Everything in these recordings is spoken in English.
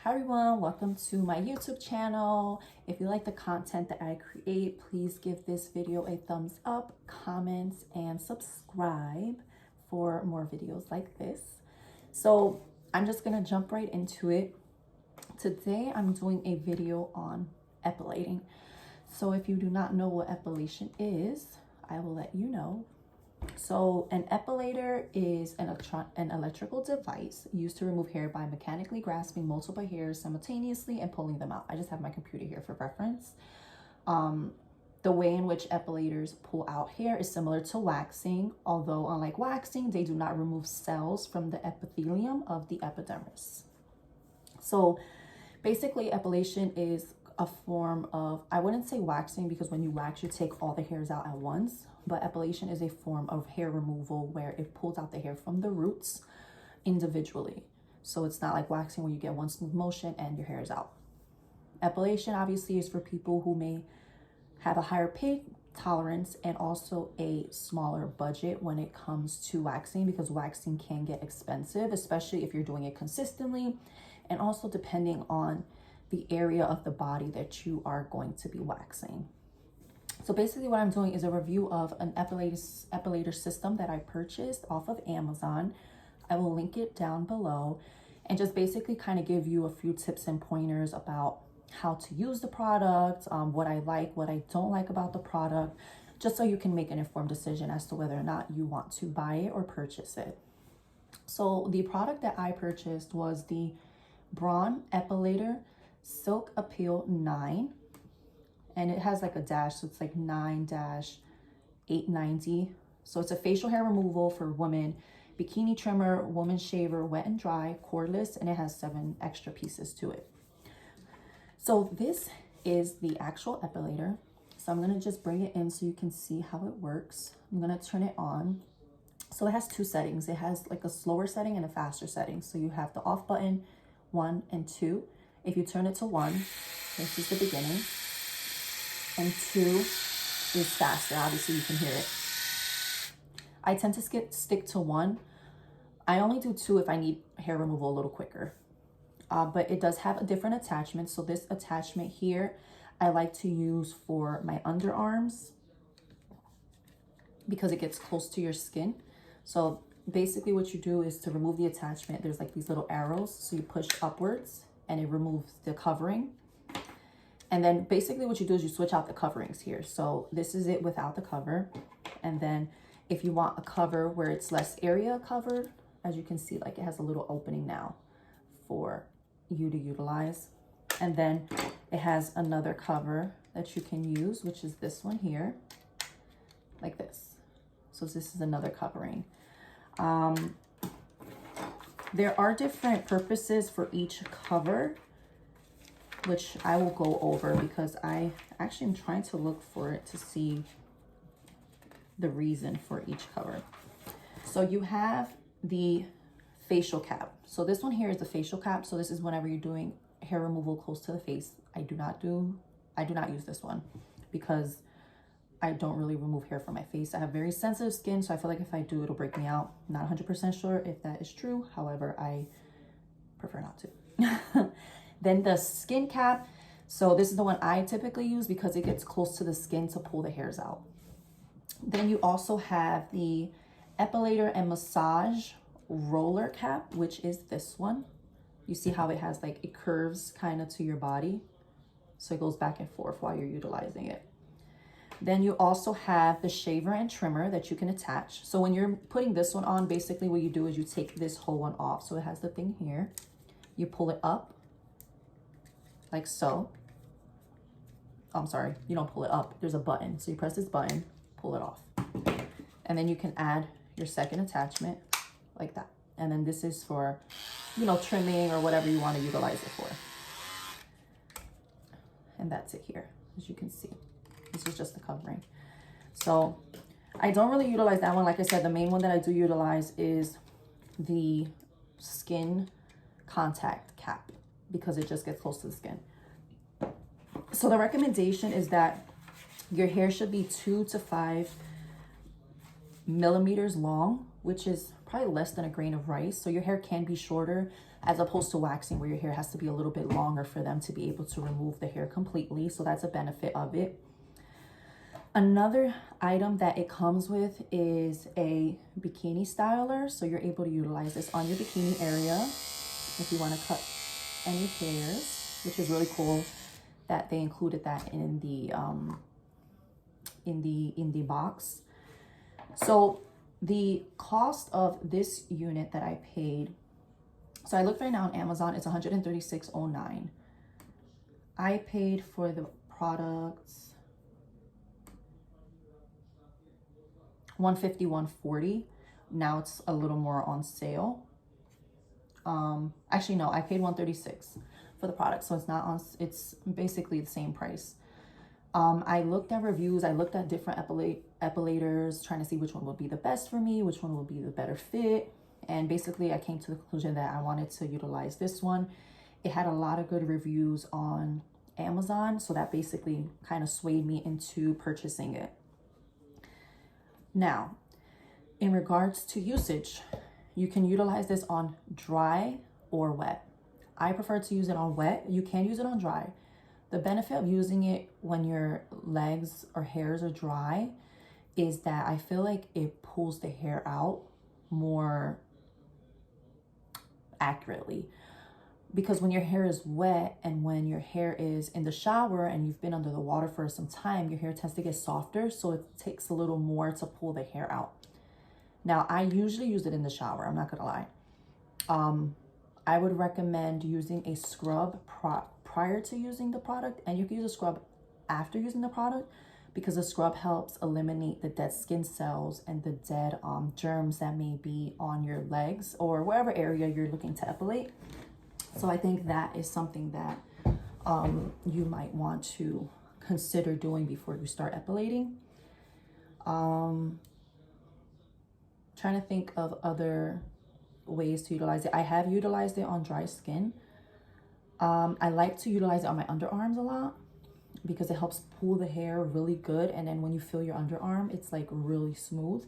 Hi everyone, welcome to my YouTube channel. If you like the content that I create, please give this video a thumbs up, comment, and subscribe for more videos like this. So I'm just gonna jump right into it. Today I'm doing a video on epilating. So if you do not know what epilation is, I will let you know. So an epilator is an electrical device used to remove hair by mechanically grasping multiple hairs simultaneously and pulling them out. I just have my computer here for reference. The way in which epilators pull out hair is similar to waxing, although unlike waxing, they do not remove cells from the epithelium of the epidermis. So basically, epilation is a form of, I wouldn't say waxing because when you wax, you take all the hairs out at once, but epilation is a form of hair removal where it pulls out the hair from the roots individually. So it's not like waxing where you get one smooth motion and your hair is out. Epilation obviously is for people who may have a higher pain tolerance and also a smaller budget when it comes to waxing, because waxing can get expensive, especially if you're doing it consistently, and also depending on the area of the body that you are going to be waxing. So basically what I'm doing is a review of an epilator system that I purchased off of Amazon. I will link it down below and just basically kind of give you a few tips and pointers about how to use the product, what I like, what I don't like about the product, just so you can make an informed decision as to whether or not you want to buy it or purchase it. So the product that I purchased was the Braun Epilator Silk-épil 9, and it has like a dash, so it's like 9-890. So it's a facial hair removal for women, bikini trimmer, woman shaver, wet and dry, cordless, and it has 7 extra pieces to it. So this is the actual epilator. So I'm gonna just bring it in so you can see how it works. I'm gonna turn it on. So it has 2 settings. It has like a slower setting and a faster setting. So you have the off button 1 and 2. If you turn it to 1, this is the beginning, and 2 is faster. Obviously you can hear it. I tend to stick to 1. I only do 2 if I need hair removal a little quicker. But it does have a different attachment. So this attachment here, I like to use for my underarms because it gets close to your skin. So basically what you do is to remove the attachment, there's like these little arrows. So you push upwards and it removes the covering. And then basically what you do is you switch out the coverings here. So this is it without the cover. And then if you want a cover where it's less area covered, as you can see, like it has a little opening now for you to utilize. And then it has another cover that you can use, which is this one here, like this. So this is another covering. There are different purposes for each cover, which I will go over because I actually am trying to look for it to see the reason for each cover. So you have the facial cap. So this one here is the facial cap. So this is whenever you're doing hair removal close to the face. I do not use this one because I don't really remove hair from my face. I have very sensitive skin, so I feel like if I do, it'll break me out. Not 100% sure if that is true. However, I prefer not to. Then the skin cap. So this is the one I typically use because it gets close to the skin to pull the hairs out. Then you also have the epilator and massage roller cap, which is this one. You see how it has like, it curves kind of to your body. So it goes back and forth while you're utilizing it. Then you also have the shaver and trimmer that you can attach. So when you're putting this one on, basically what you do is you take this whole one off. So it has the thing here. You pull it up like so. Oh, I'm sorry, you don't pull it up. There's a button. So you press this button, pull it off. And then you can add your second attachment like that. And then this is for, you know, trimming or whatever you want to utilize it for. And that's it here, as you can see. This is just the covering. So I don't really utilize that one. Like I said, the main one that I do utilize is the skin contact cap because it just gets close to the skin. So the recommendation is that your hair should be 2 to 5 millimeters long, which is probably less than a grain of rice. So your hair can be shorter as opposed to waxing where your hair has to be a little bit longer for them to be able to remove the hair completely. So that's a benefit of it. Another item that it comes with is a bikini styler. So you're able to utilize this on your bikini area if you want to cut any hairs, which is really cool that they included that in the box. So the cost of this unit that I paid, so I looked right now on Amazon, it's $136.09. I paid for the products $150, $140. Now it's a little more on sale. Actually no, I paid $136 for the product, so it's not on, it's basically the same price. I looked at reviews, I looked at different epilators, trying to see which one would be the best for me, which one would be the better fit. And basically I came to the conclusion that I wanted to utilize this one. It had a lot of good reviews on Amazon, so that basically kind of swayed me into purchasing it. Now, in regards to usage, you can utilize this on dry or wet. I prefer to use it on wet. You can use it on dry. The benefit of using it when your legs or hairs are dry is that I feel like it pulls the hair out more accurately. Because when your hair is wet and when your hair is in the shower and you've been under the water for some time, your hair tends to get softer, so it takes a little more to pull the hair out. Now, I usually use it in the shower, I'm not gonna lie. I would recommend using a scrub prior to using the product, and you can use a scrub after using the product, because the scrub helps eliminate the dead skin cells and the dead germs that may be on your legs or wherever area you're looking to epilate. So I think that is something that you might want to consider doing before you start epilating. Trying to think of other ways to utilize it. I have utilized it on dry skin. I like to utilize it on my underarms a lot because it helps pull the hair really good. And then when you feel your underarm, it's like really smooth.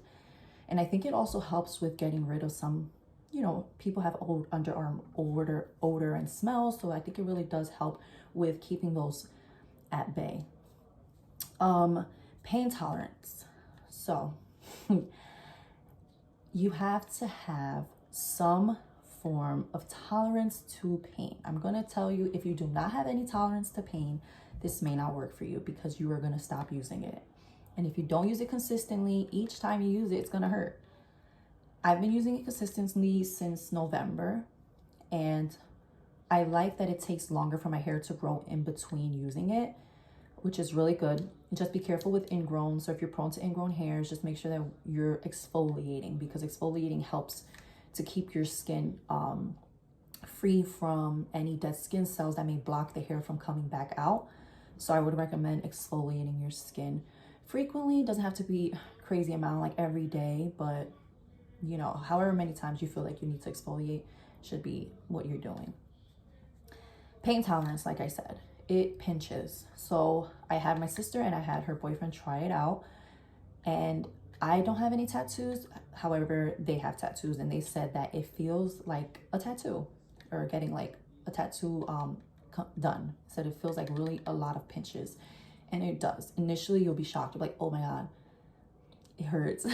And I think it also helps with getting rid of some, you know, people have old underarm odor and smell. So I think it really does help with keeping those at bay. Pain tolerance. So you have to have some form of tolerance to pain. I'm going to tell you, if you do not have any tolerance to pain, this may not work for you because you are going to stop using it. And if you don't use it consistently, each time you use it, it's going to hurt. I've been using it consistently since November, and I like that it takes longer for my hair to grow in between using it, which is really good. Just be careful with ingrown. So if you're prone to ingrown hairs, just make sure that you're exfoliating, because exfoliating helps to keep your skin free from any dead skin cells that may block the hair from coming back out. So I would recommend exfoliating your skin frequently. It doesn't have to be crazy amount like every day, but you know, however many times you feel like you need to exfoliate should be what you're doing. Pain tolerance, like I said, it pinches. So I had my sister and I had her boyfriend try it out, and I don't have any tattoos. However, they have tattoos, and they said that it feels like a tattoo, or getting like a tattoo done. Said it feels like really a lot of pinches, and it does. Initially, you'll be shocked. You're like, oh my God, it hurts.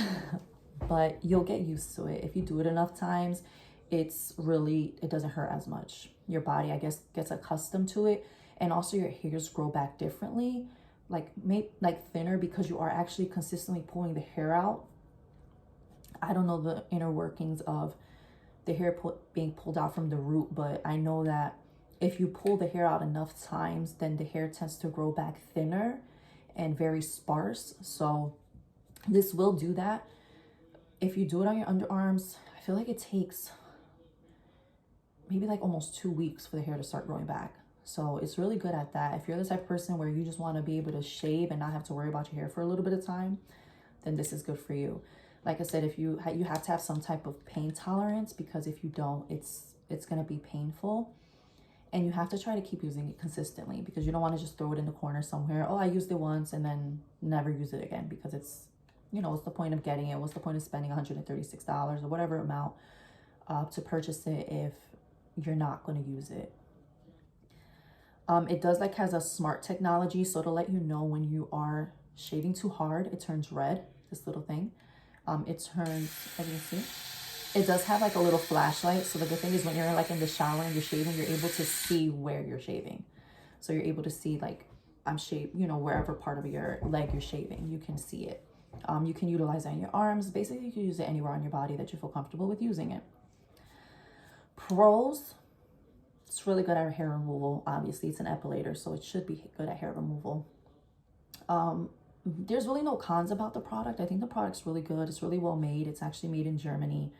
But you'll get used to it. If you do it enough times, it doesn't hurt as much. Your body, I guess, gets accustomed to it. And also your hairs grow back differently, like thinner, because you are actually consistently pulling the hair out. I don't know the inner workings of the hair being pulled out from the root, but I know that if you pull the hair out enough times, then the hair tends to grow back thinner and very sparse. So this will do that. If you do it on your underarms, I feel like it takes maybe like almost 2 weeks for the hair to start growing back. So it's really good at that. If you're the type of person where you just want to be able to shave and not have to worry about your hair for a little bit of time, then this is good for you. Like I said, if you have to have some type of pain tolerance, because if you don't, it's going to be painful. And you have to try to keep using it consistently, because you don't want to just throw it in the corner somewhere. Oh, I used it once and then never use it again, because it's you know, what's the point of getting it? What's the point of spending $136 or whatever amount to purchase it if you're not going to use it? It does like has a smart technology, so it'll let you know when you are shaving too hard. It turns red, this little thing. It turns, as you can see, it does have like a little flashlight. So the good thing is when you're like in the shower and you're shaving, you're able to see where you're shaving. So you're able to see like, I'm shaving, you know, wherever part of your leg you're shaving, you can see it. You can utilize it on your arms. Basically, you can use it anywhere on your body that you feel comfortable with using it. Pros, it's really good at hair removal. Obviously, it's an epilator, so it should be good at hair removal. There's really no cons about the product. I think the product's really good. It's really well made. It's actually made in Germany.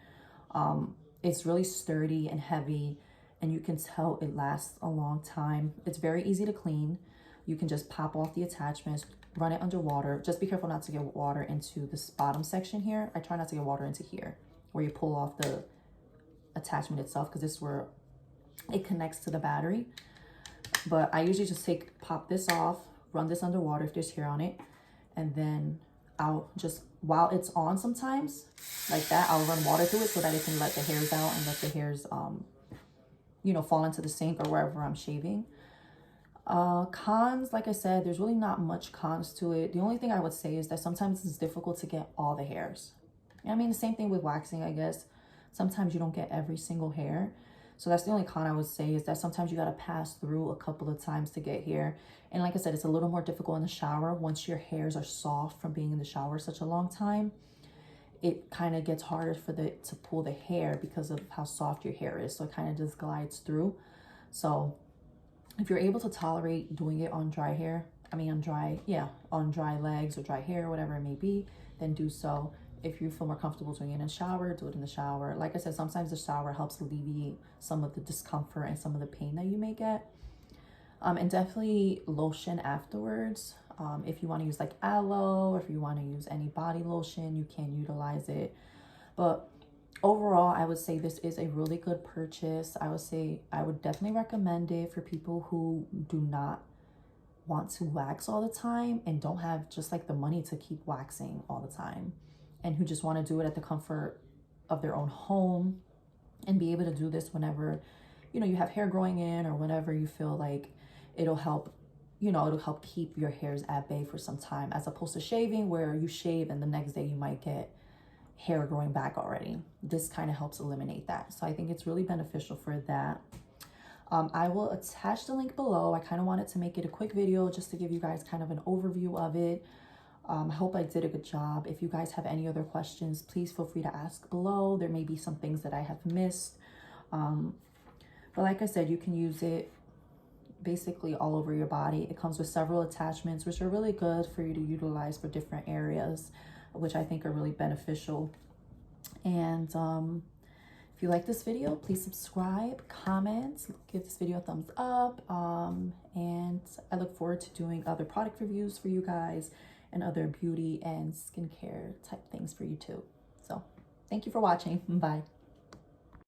It's really sturdy and heavy, and you can tell it lasts a long time. It's very easy to clean. You can just pop off the attachments, run it under water. Just be careful not to get water into this bottom section here. I try not to get water into here, where you pull off the attachment itself, because this is where it connects to the battery. But I usually just pop this off, run this under water if there's hair on it, and then I'll just, while it's on sometimes, like that, I'll run water through it so that it can let the hairs out and let the hairs, you know, fall into the sink or wherever I'm shaving. Cons, like I said, there's really not much cons to it. The only thing I would say is that sometimes it's difficult to get all the hairs. I mean, the same thing with waxing, I guess. Sometimes you don't get every single hair. So that's the only con I would say, is that sometimes you got to pass through a couple of times to get here. And like I said, it's a little more difficult in the shower. Once your hairs are soft from being in the shower such a long time, it kind of gets harder to pull the hair because of how soft your hair is. So it kind of just glides through. So if you're able to tolerate doing it on dry hair, on dry legs or dry hair, whatever it may be, then do so. If you feel more comfortable doing it in the shower, do it in the shower. Like I said, sometimes the shower helps alleviate some of the discomfort and some of the pain that you may get. And definitely lotion afterwards. If you want to use like aloe, or if you want to use any body lotion, you can utilize it. But overall, I would say this is a really good purchase. I would definitely recommend it for people who do not want to wax all the time and don't have just like the money to keep waxing all the time, and who just want to do it at the comfort of their own home and be able to do this whenever, you know, you have hair growing in, or whenever you feel like it'll help, you know, it'll help keep your hairs at bay for some time, as opposed to shaving where you shave and the next day you might get hair growing back already. This kind of helps eliminate that. So I think it's really beneficial for that. I will attach the link below. I kind of wanted to make it a quick video just to give you guys kind of an overview of it. I hope I did a good job. If you guys have any other questions, please feel free to ask below. There may be some things that I have missed. But like I said, you can use it basically all over your body. It comes with several attachments, which are really good for you to utilize for different areas, which I think are really beneficial. And if you like this video, please subscribe, comment, give this video a thumbs up. And I look forward to doing other product reviews for you guys and other beauty and skincare type things for you too. So thank you for watching. Bye.